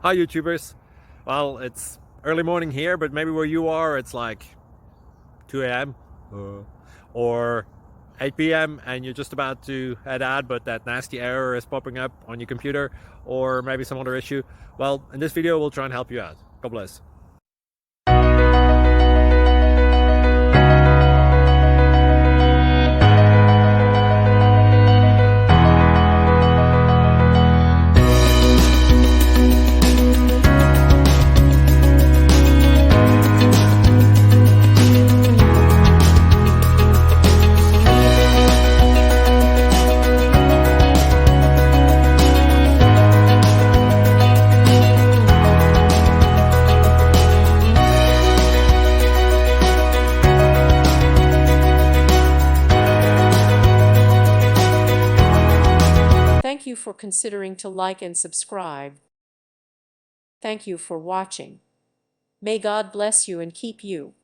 Hi YouTubers. Well, it's early morning here, but maybe where you are it's like 2 a.m. Or 8 p.m. and you're just about to head out, but that nasty error is popping up on your computer, or maybe some other issue. Well, in this video we'll try and help you out. God bless. Thank you for considering to like and subscribe. Thank you for watching. May God bless you and keep you.